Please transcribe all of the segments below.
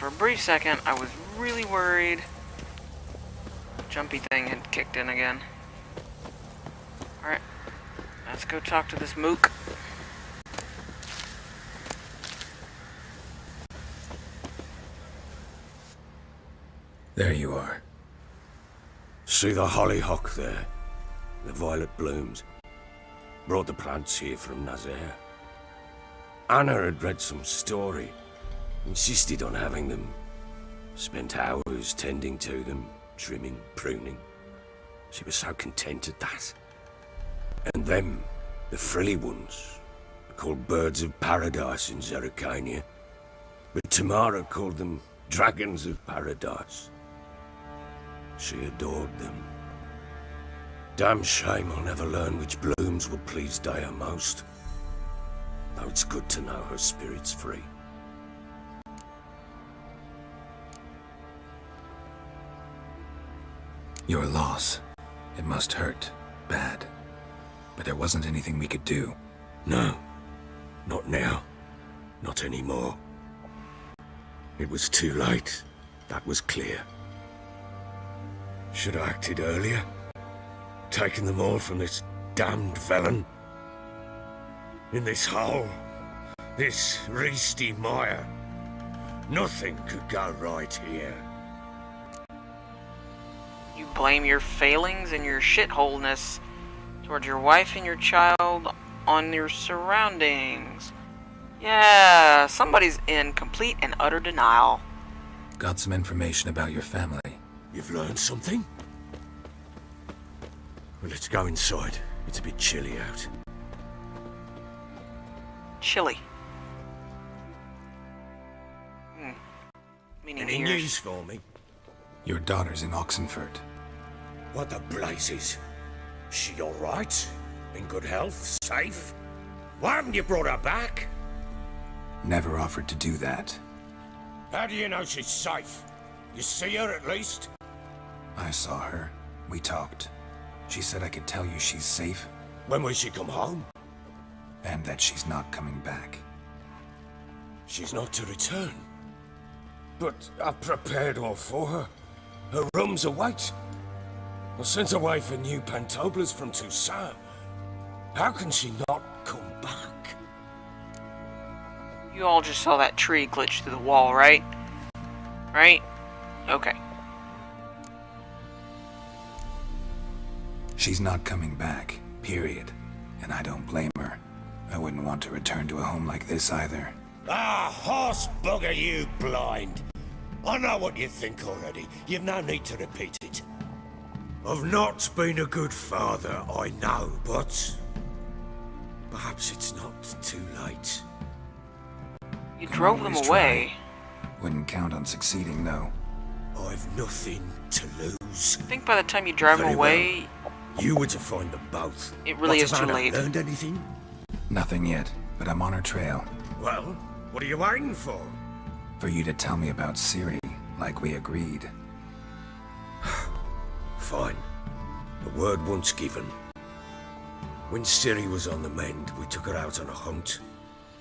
for a brief second, I was really worried. Jumpy thing had kicked in again. Alright, let's go talk to this mook. There you are. See the hollyhock there? The violet blooms. Brought the plants here from Nazaire. Anna had read some story. Insisted on having them. Spent hours tending to them, trimming, pruning. She was so content at that. And them, the frilly ones, called birds of paradise in Zerrikania. But Tamara called them dragons of paradise. She adored them. Damn shame I'll never learn which blooms would please Daya most. Though it's good to know her spirit's free. Your loss. It must hurt. Bad. But there wasn't anything we could do. No. Not now. Not anymore. It was too late. That was clear. Should have acted earlier. Taken them all from this damned felon. In this hole. This reesty mire. Nothing could go right here. You blame your failings and your shitholeness towards your wife and your child on your surroundings. Yeah, somebody's in complete and utter denial. Got some information about your family. You've learned something? Well, let's go inside. It's a bit chilly out. Chilly. Meaning Any ears. news for me? Your daughter's in Oxenford. What the blazes? She alright? In good health? Safe? Why haven't you brought her back? Never offered to do that. How do you know she's safe? You see her at least? I saw her. We talked. She said I could tell you she's safe. When will she come home? And that she's not coming back. She's not to return. But I've prepared all for her. Her room's await. I sent away for new pantoblas from Toussaint. How can she not come back? You all just saw that tree glitch through the wall, right? Right? Okay. She's not coming back, period. And I don't blame her. I wouldn't want to return to a home like this either. Ah, horse bugger you blind. I know what you think already. You've no need to repeat it. I've not been a good father, I know, but perhaps it's not too late. You drove them always away. Wouldn't count on succeeding, though. I've nothing to lose. I think by the time you drive them Very away, You were to find them both. it really What, is too have Anna late. learned anything? Nothing yet, but I'm on her trail. Well, what are you waiting for? For you to tell me about Ciri, like we agreed. Fine. The word once given. When Ciri was on the mend, we took her out on a hunt.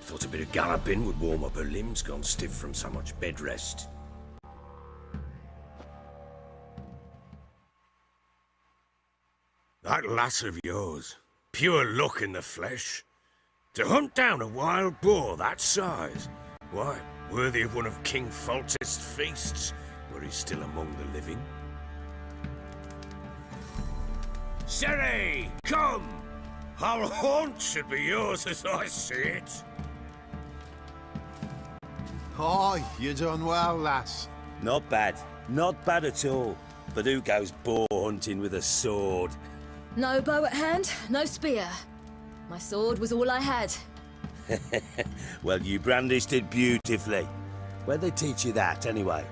Thought a bit of galloping would warm up her limbs, gone stiff from so much bed rest. That lass of yours, pure luck in the flesh. To hunt down a wild boar that size, why, worthy of one of King Foltest's feasts, were he still among the living. Ciri, come! Our haunt should be yours as I see it. Oh, you done well, lass. Not bad. Not bad at all. But who goes boar hunting with a sword? No bow at hand, no spear. My sword was all I had. Well, you brandished it beautifully. Where'd they teach you that, anyway?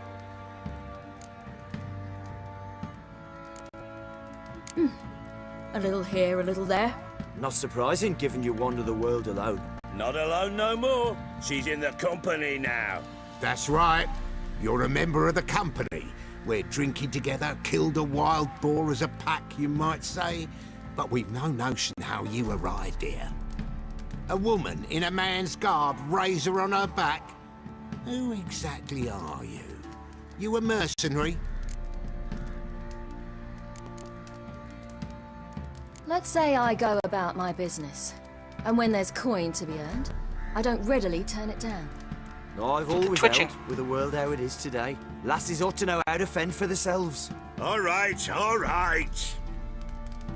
A little here, a little there. Not surprising, given you wander the world alone. Not alone no more. She's in the company now. That's right. You're a member of the company. We're drinking together, killed a wild boar as a pack, you might say. But we've no notion how you arrived here. A woman in a man's garb, razor on her back. Who exactly are you? You a mercenary? Let's say I go about my business. And when there's coin to be earned, I don't readily turn it down. I've always Twitching. held, with the world how it is today, lasses ought to know how to fend for themselves. All right, all right.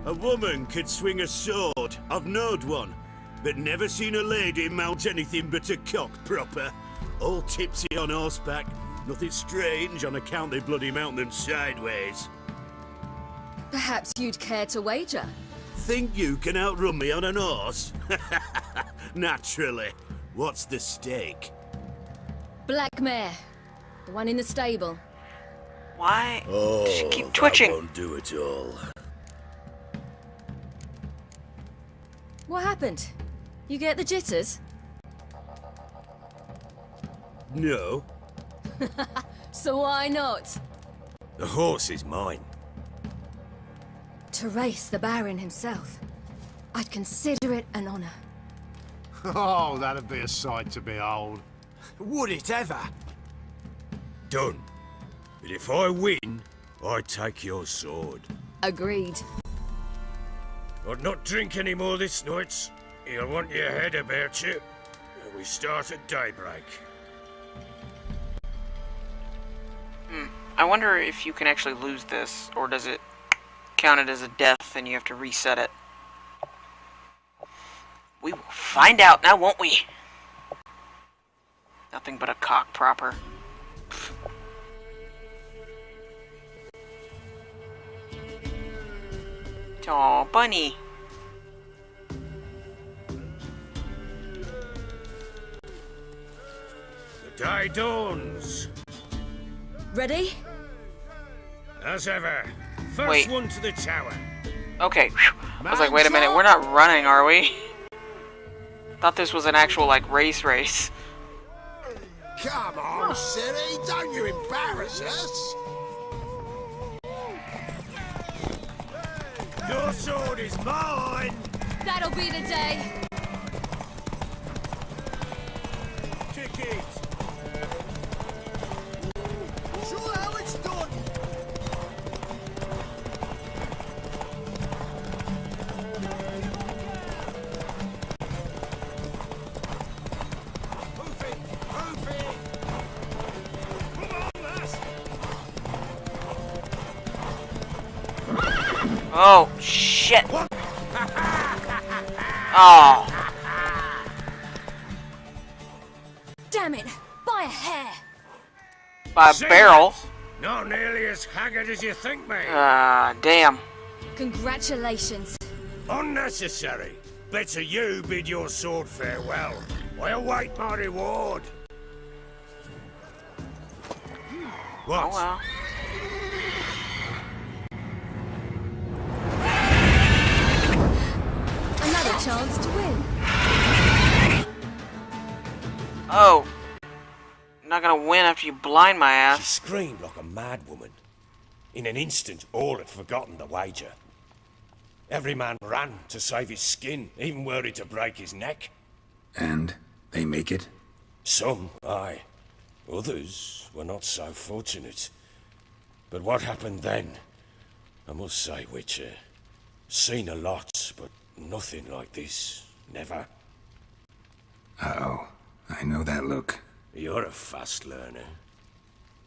A woman could swing a sword. I've knowed one, but never seen a lady mount anything but a cock proper. All tipsy on horseback. Nothing strange on account they bloody mount them sideways. Perhaps you'd care to wager? Think you can outrun me on an horse? Naturally. What's the stake? Black mare. The one in the stable. Why does she keep That twitching? won't do it all. What happened? You get the jitters? No, So why not? the horse is mine. To race the Baron himself. I'd consider it an honor. Oh, that'd be a sight to behold. Would it ever? Done. But if I win, I take your sword. Agreed. I'd not drink any more this night. You'll want your head about you. And we start at daybreak. I wonder if you can actually lose this, or does it count it as a death and you have to reset it? We will find out now, won't we? Nothing but a cock proper. Aw, bunny. The day dawns. Ready? As ever. First Wait. one to the tower. Okay, phew. I was like, wait a minute, we're not running, are we? Thought this was an actual, like, race. Come on, silly, don't you embarrass us. Your sword is mine! That'll be the day. Kick it! Sure how it's done. Move it, move it. Come on, lass! Oh, shit! Oh, Damn it! By a hair! by a barrel. Not nearly as haggard as you think, mate. Damn. Congratulations. Unnecessary. Better you bid your sword farewell. I await my reward. What? Oh well. Another chance to win. Oh. I'm not gonna win after you blind my She ass. screamed like a mad woman. In an instant, all had forgotten the wager. Every man ran to save his skin, even worried to break his neck. And they make it? Some, aye. Others were not so fortunate. But what happened then? I must say, Witcher, seen a lot, but nothing like this. Never. Uh-oh. I know that look. You're a fast learner.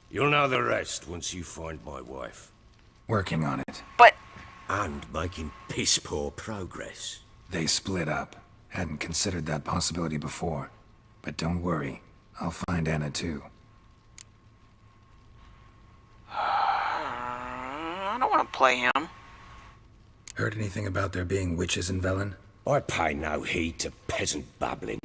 You'll know the rest once you find my wife. Working on it. But And making piss-poor progress. They split up. Hadn't considered that possibility before. But don't worry. I'll find Anna too. I don't want to play him. Heard anything about there being witches in Velen? I pay no heed to peasant babbling.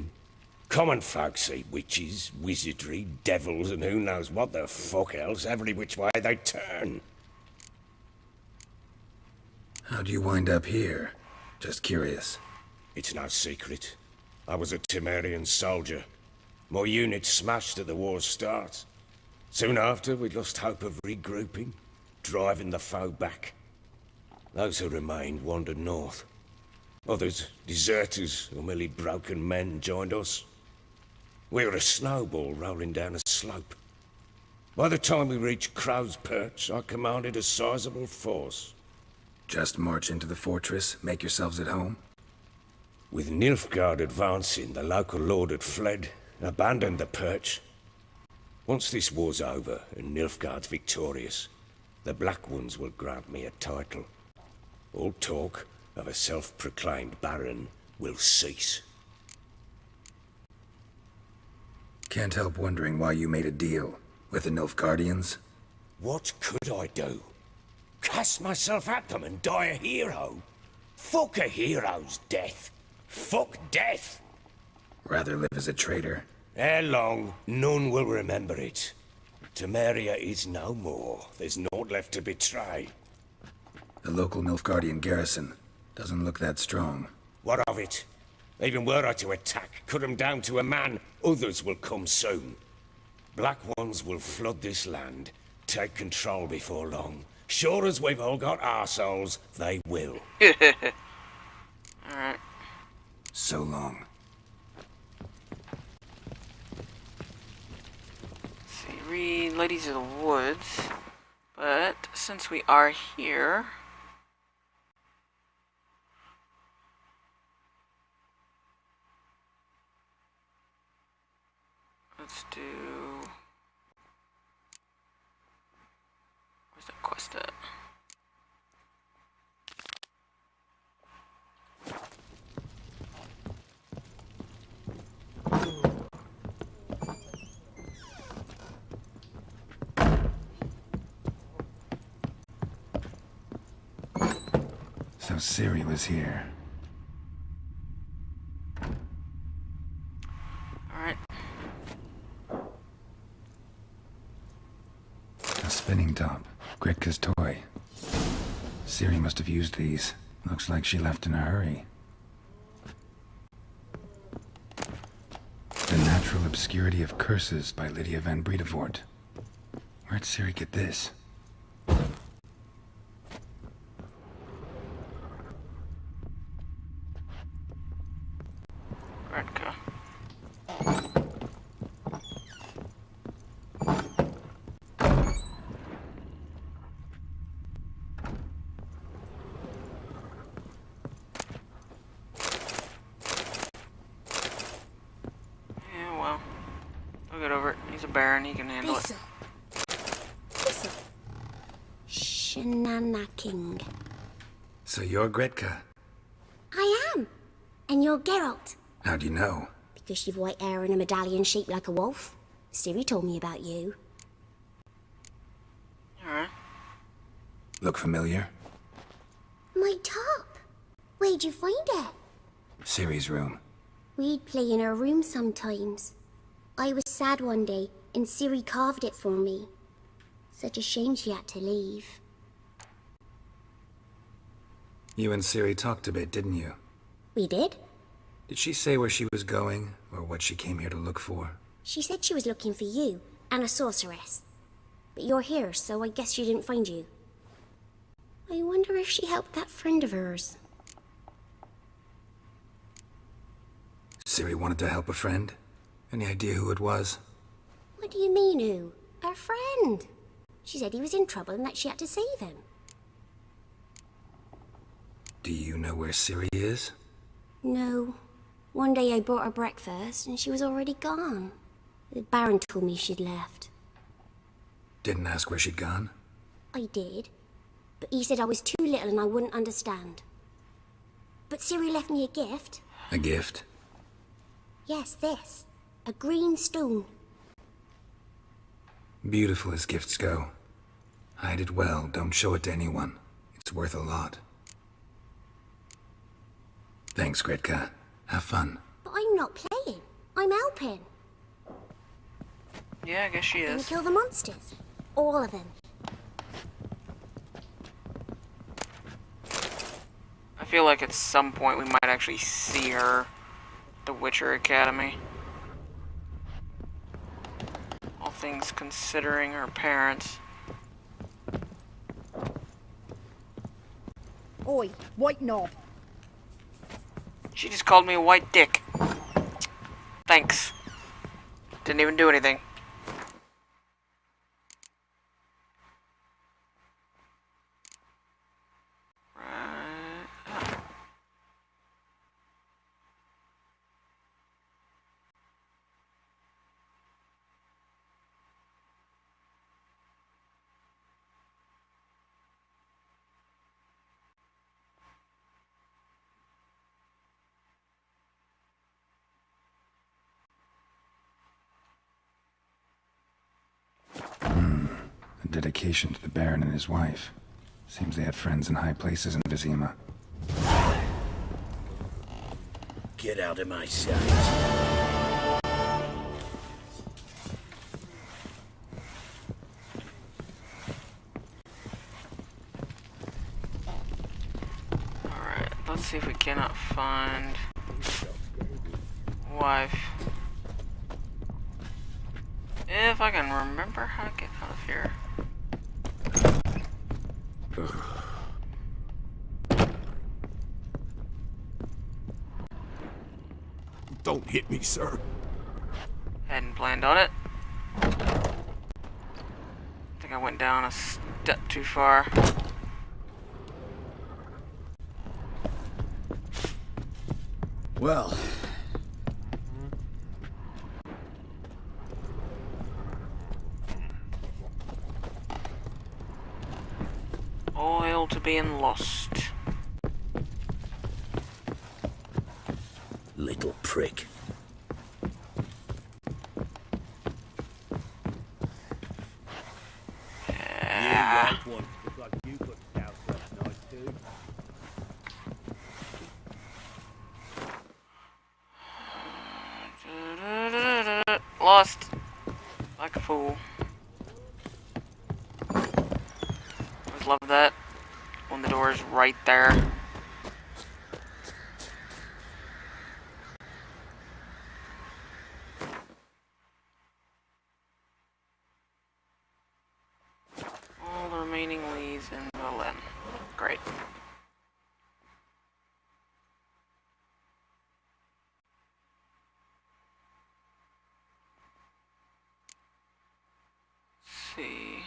Common folk see witches, wizardry, devils, and who knows what the fuck else every which way they turn. How'd you wind up here? Just curious. It's no secret. I was a Temerian soldier. My unit smashed at the war's start. Soon after, we lost hope of regrouping, driving the foe back. Those who remained wandered north. Others, deserters or merely broken men, joined us. We were a snowball rolling down a slope. By the time we reached Crow's Perch, I commanded a sizable force. Just march into the fortress, make yourselves at home? With Nilfgaard advancing, the local lord had fled, abandoned the perch. Once this war's over and Nilfgaard's victorious, the Black Ones will grant me a title. All talk of a self-proclaimed baron will cease. Can't help wondering why you made a deal with the Nilfgaardians. What could I do? Cast myself at them and die a hero? Fuck a hero's death. Fuck death. Rather live as a traitor. Ere long, none will remember it. Temeria is no more. There's naught left to betray. The local Nilfgaardian garrison doesn't look that strong. What of it? Even were I to attack, cut them down to a man, others will come soon. Black Ones will flood this land, take control before long. Sure as we've all got arseholes, they will. Alright. So long. Let's see, read Ladies of the Woods. But since we are here, let's do... Where's that quest at? So Ciri was here. Alright. A spinning top. Gritka's toy. Ciri must have used these. Looks like she left in a hurry. The Natural Obscurity of Curses by Lydia van Bredevoort. Where'd Ciri get this? Redka. Yeah, well. I'll get over it. He's a baron, he can handle it. Thistle. Shanana King. So you're Gritka. I am. And you're Geralt. How'd you know? Because you've white hair and a medallion shaped like a wolf. Ciri told me about you. Alright. Look familiar? My top. Where'd you find it? Ciri's room. We'd play in her room sometimes. I was sad one day, and Ciri carved it for me. Such a shame she had to leave. You and Ciri talked a bit, didn't you? We did? Did she say where she was going, or what she came here to look for? She said she was looking for you, and a sorceress. But you're here, so I guess she didn't find you. I wonder if she helped that friend of hers. Ciri wanted to help a friend? Any idea who it was? What do you mean, who? Her friend. She said he was in trouble and that she had to save him. Do you know where Ciri is? No. One day I brought her breakfast and she was already gone. The Baron told me she'd left. Didn't ask where she'd gone? I did. But he said I was too little and I wouldn't understand. But Ciri left me a gift. A gift? Yes, this. A green stone. Beautiful as gifts go. Hide it well, don't show it to anyone. It's worth a lot. Thanks, Gritka. Have fun. But I'm not playing. I'm helping. Yeah, I guess she Gonna is. kill the monsters. All of them. I feel like at some point we might actually see her at the Witcher Academy. All things considering her parents. Oi, white knob. She just called me a white dick. Thanks. Didn't even do anything. A dedication to the Baron and his wife. Seems they had friends in high places in Vizima. Get out of my sight. Alright, let's see if we cannot find wife. If I can remember how to get out of here. Don't hit me, sir. Hadn't planned on it. I think I went down a step too far. Well, Oil to being lost. Little prick. Yeah. You like one. Looks like you put the house last night too. Lost. Like a fool. Always love that. When the door is right there. All the remaining leads in Berlin. Great. Let's see.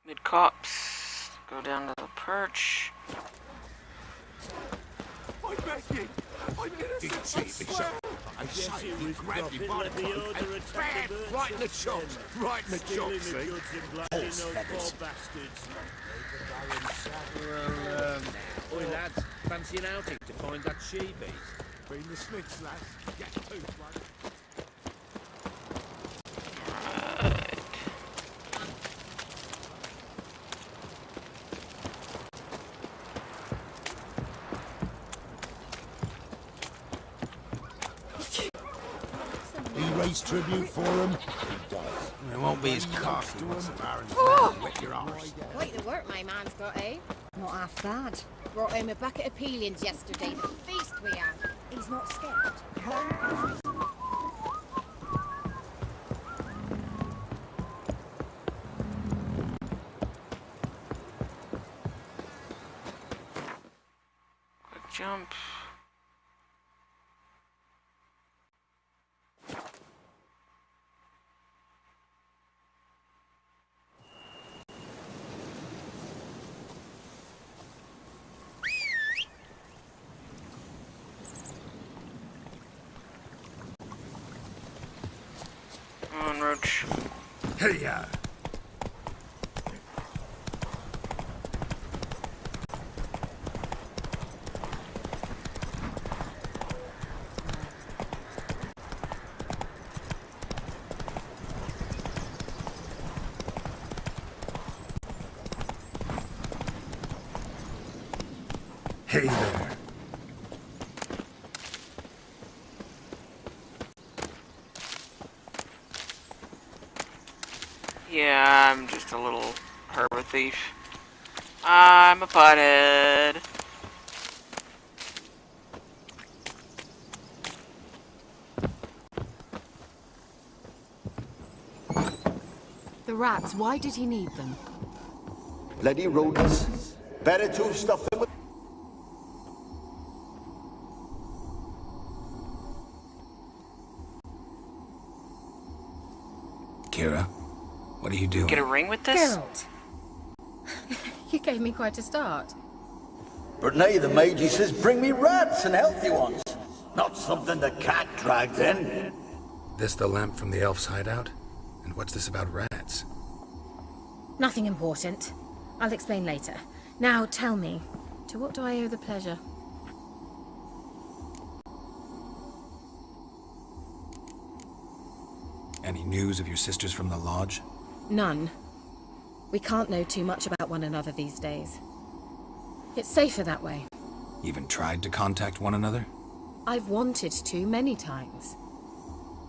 Mid cops. Go down to the perch. I'm begging. I'm innocent. See me, sir. I say he grabbed me by the throat and bam! Right in the chops. Right in the chops, see? Horse feathers. Oi lads, fancy an outing to find that she-beast? Bring the Smiths, lads. Get two, mate. He raised tribute for him. He does. it won't be as costly once the Baron's Wet your arse. Quite the work my man's got, eh? Not half bad. Brought him a bucket of peelings yesterday. The feast we had. He's not scared. Quick jump. Come on, Roach. Hey, ya! Hey there. Yeah, I'm just a little harbor thief. I'm a butthead. The rats, why did he need them? Bloody rodents. Better to stuff them with... Kira, what are you doing? Get a ring with this? Geralt. You gave me quite a start. But now the mage says bring me rats and healthy ones. Not something the cat dragged in. This the lamp from the elf's hideout? And what's this about rats? Nothing important. I'll explain later. Now tell me, to what do I owe the pleasure? Any news of your sisters from the lodge? None. We can't know too much about one another these days. It's safer that way. Even tried to contact one another? I've wanted to many times.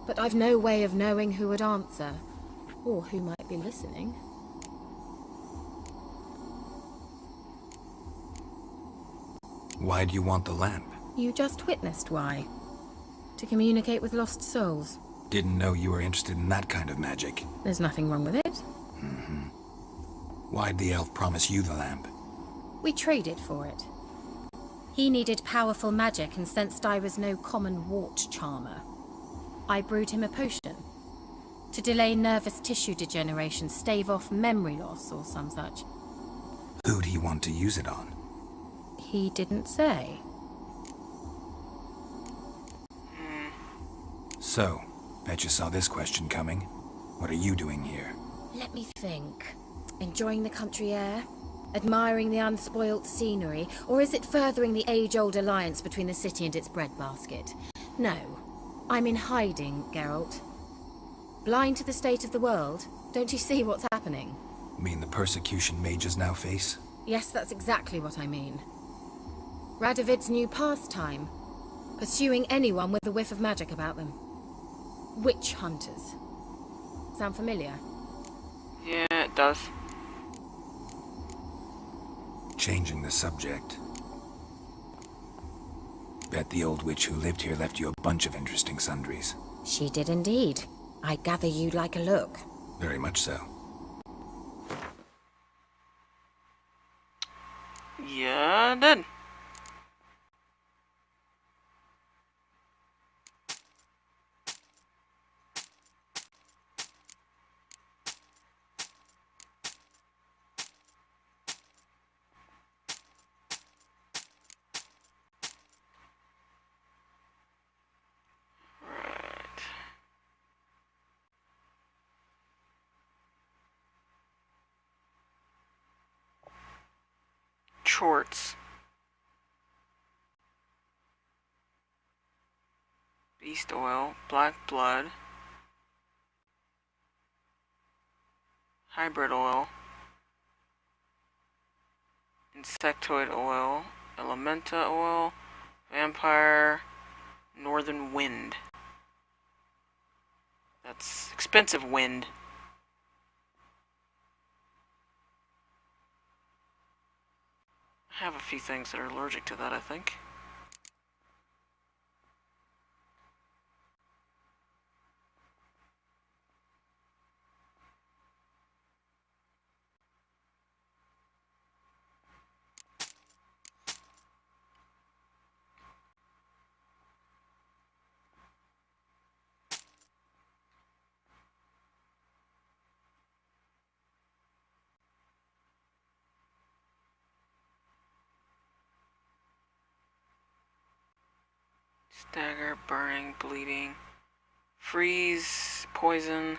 But I've no way of knowing who would answer, or who might be listening. Why do you want the lamp? You just witnessed why. To communicate with lost souls. Didn't know you were interested in that kind of magic. There's nothing wrong with it. Mm-hmm. Why'd the elf promise you the lamp? We traded for it. He needed powerful magic and sensed I was no common wart charmer. I brewed him a potion. To delay nervous tissue degeneration, stave off memory loss or some such. Who'd he want to use it on? He didn't say. So, bet you saw this question coming. What are you doing here? Let me think. Enjoying the country air? Admiring the unspoilt scenery? Or is it furthering the age-old alliance between the city and its breadbasket? No. I'm in hiding, Geralt. Blind to the state of the world? Don't you see what's happening? Mean the persecution mages now face? Yes, that's exactly what I mean. Radovid's new pastime. Pursuing anyone with a whiff of magic about them. Witch hunters. Sound familiar? Yeah, it does. Changing the subject. Bet the old witch who lived here left you a bunch of interesting sundries. She did indeed. I gather you'd like a look. Very much so. Yeah, I did. Shorts. Beast oil, black blood, hybrid oil, insectoid oil, elementa oil, vampire, northern wind. That's expensive wind. I have a few things that are allergic to that, I think. Stagger, burning, bleeding, freeze, poison,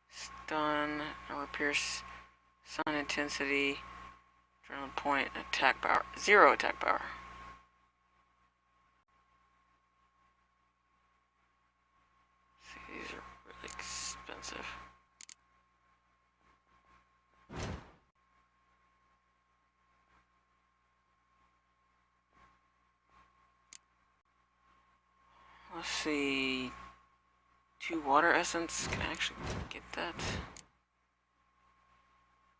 stun, or pierce, sun intensity, adrenaline point, attack power, 0 attack power. See, these are really expensive. Let's see. 2 water essence. Can I actually get that? Do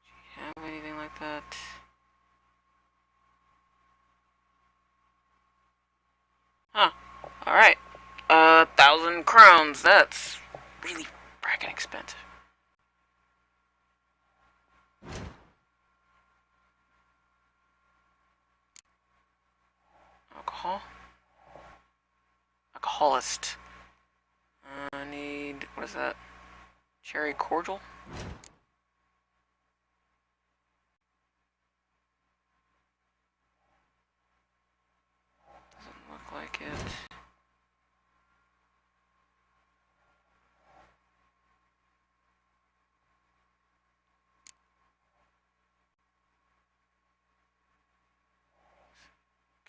you have anything like that? Huh. Alright. 1,000 crowns. That's really fracking expensive. Alcohol? Alcoholist. I need, what is that? Cherry cordial? Doesn't look like it.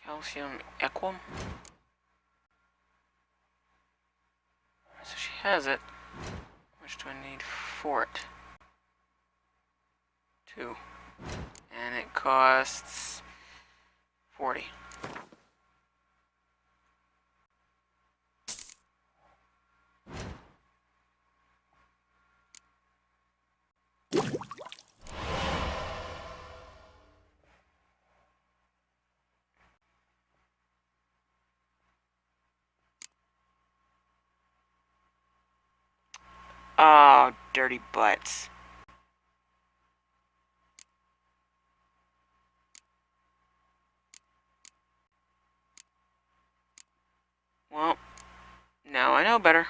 Calcium equum. So she has it. How much do I need for it? 2. And it costs 40. Oh, dirty butts. Well, now I know better.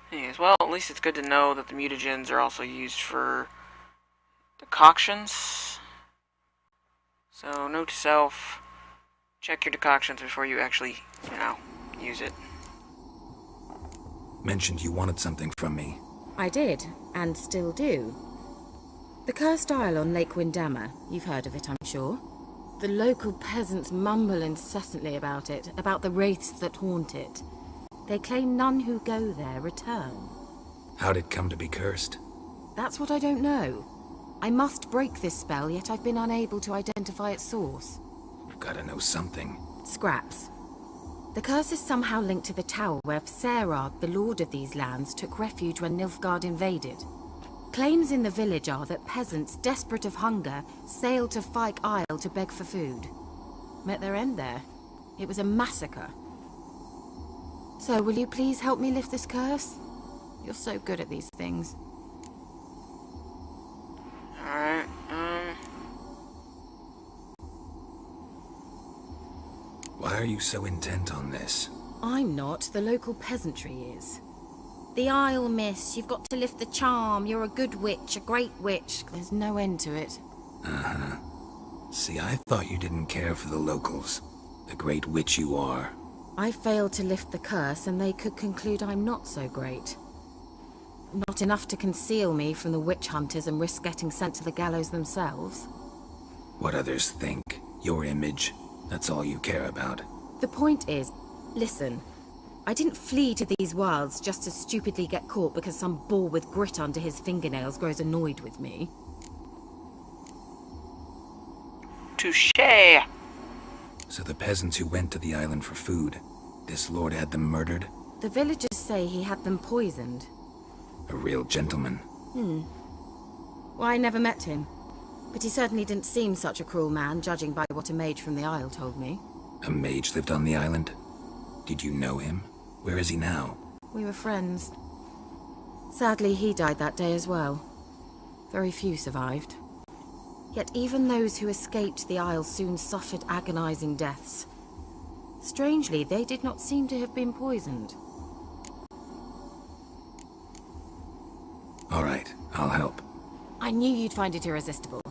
Anyways, well, at least it's good to know that the mutagens are also used for decoctions. So, note to self, check your decoctions before you actually, use it. Mentioned you wanted something from me. I did, and still do. The Cursed Isle on Lake Windammer. You've heard of it, I'm sure. The local peasants mumble incessantly about it, about the wraiths that haunt it. They claim none who go there return. How'd it come to be cursed? That's what I don't know. I must break this spell, yet I've been unable to identify its source. Gotta know something. Scraps. The curse is somehow linked to the tower where Serard, the lord of these lands, took refuge when Nilfgaard invaded. Claims in the village are that peasants, desperate of hunger, sailed to Fyke Isle to beg for food. Met their end there. It was a massacre. So, will you please help me lift this curse? You're so good at these things. Alright, Why are you so intent on this? I'm not. The local peasantry is. The Isle, miss. You've got to lift the charm. You're a good witch, a great witch. There's no end to it. Uh-huh. See, I thought you didn't care for the locals. The great witch you are. I failed to lift the curse, and they could conclude I'm not so great. Not enough to conceal me from the witch hunters and risk getting sent to the gallows themselves. What others think, your image, that's all you care about. The point is, listen, I didn't flee to these wilds just to stupidly get caught because some boar with grit under his fingernails grows annoyed with me. touché. So the peasants who went to the island for food, this lord had them murdered? The villagers say he had them poisoned. A real gentleman. Well, I never met him. But he certainly didn't seem such a cruel man, judging by what a mage from the Isle told me. A mage lived on the island? Did you know him? Where is he now? We were friends. Sadly, he died that day as well. Very few survived. Yet even those who escaped the Isle soon suffered agonizing deaths. Strangely, they did not seem to have been poisoned. All right, I'll help. I knew you'd find it irresistible.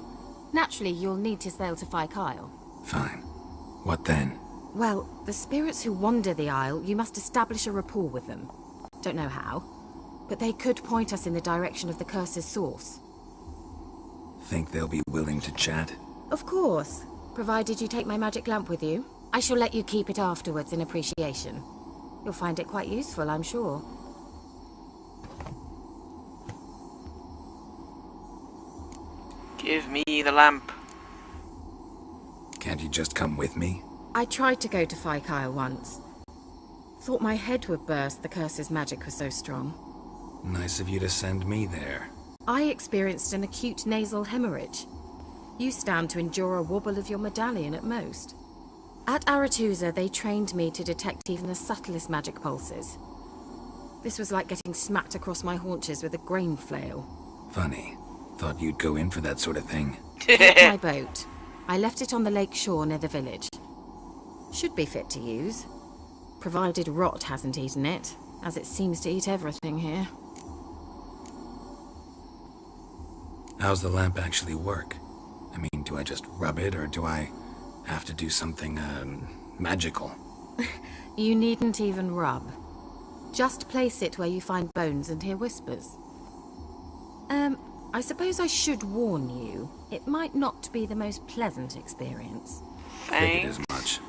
Naturally, you'll need to sail to Fyke Isle. Fine. What then? Well, the spirits who wander the Isle, you must establish a rapport with them. Don't know how, but they could point us in the direction of the curse's source. Think they'll be willing to chat? Of course, provided you take my magic lamp with you. I shall let you keep it afterwards in appreciation. You'll find it quite useful, I'm sure. Give me the lamp. Can't you just come with me? I tried to go to Fyke Isle once. Thought my head would burst, the curse's magic was so strong. Nice of you to send me there. I experienced an acute nasal hemorrhage. You stand to endure a wobble of your medallion at most. At Aretusa, they trained me to detect even the subtlest magic pulses. This was like getting smacked across my haunches with a grain flail. Funny. Thought you'd go in for that sort of thing. Take my boat. I left it on the lake shore near the village. Should be fit to use. Provided rot hasn't eaten it, as it seems to eat everything here. How's the lamp actually work? I mean, do I just rub it, or do I Have to do something, magical. You needn't even rub. Just place it where you find bones and hear whispers. I suppose I should warn you. It might not be the most pleasant experience. Figured as much.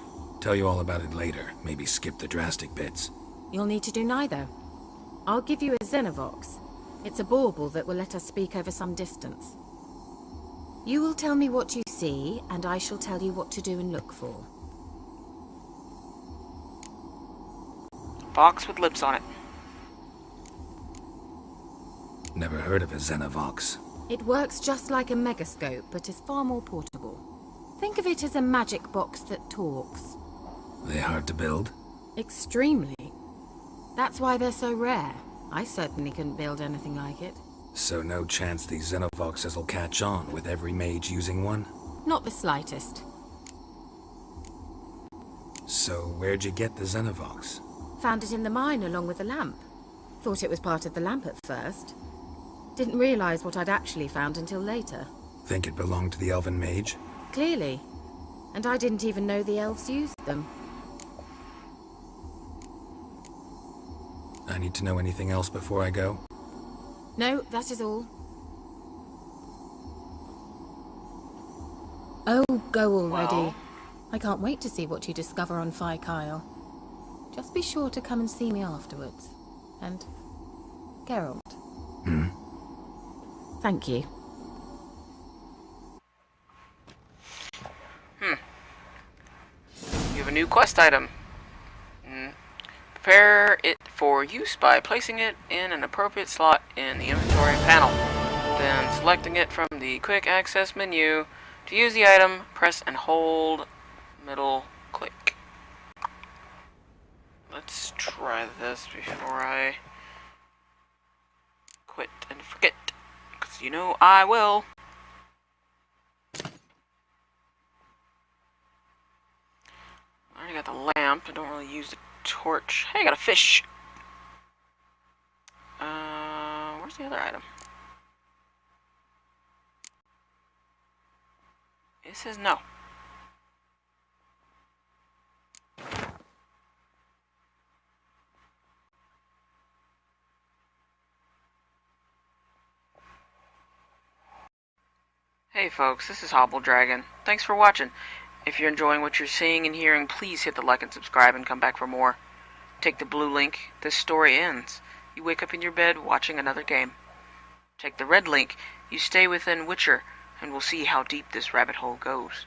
Tell you all about it later. Maybe skip the drastic bits. You'll need to do neither. I'll give you a Xenovox. It's a bauble that will let us speak over some distance. You will tell me what you see, and I shall tell you what to do and look for. Box with lips on it. Never heard of a Xenovox. It works just like a megascope, but is far more portable. Think of it as a magic box that talks. They hard to build? Extremely. That's why they're so rare. I certainly couldn't build anything like it. So no chance these Xenovoxes will catch on with every mage using one? Not the slightest. So where'd you get the Xenovox? Found it in the mine along with the lamp. Thought it was part of the lamp at first. Didn't realize what I'd actually found until later. Think it belonged to the elven mage? Clearly. And I didn't even know the elves used them. I need to know anything else before I go? No, that is all. Oh, go already. Well. I can't wait to see what you discover on Phi Kyle. Just be sure to come and see me afterwards. And Geralt. Thank you. You have a new quest item. Prepare it for use by placing it in an appropriate slot in the inventory panel. Then selecting it from the quick access menu. To use the item, press and hold middle click. Let's try this before I quit and forget. Because you know I will. I already got the lamp. I don't really use the torch. Hey, I got a fish. Where's the other item? It says no. Hey folks, this is Hobble Dragon. Thanks for watching. If you're enjoying what you're seeing and hearing, please hit the like and subscribe and come back for more. Take the blue link. This story ends. You wake up in your bed watching another game. Take the red link. You stay within Witcher, and we'll see how deep this rabbit hole goes.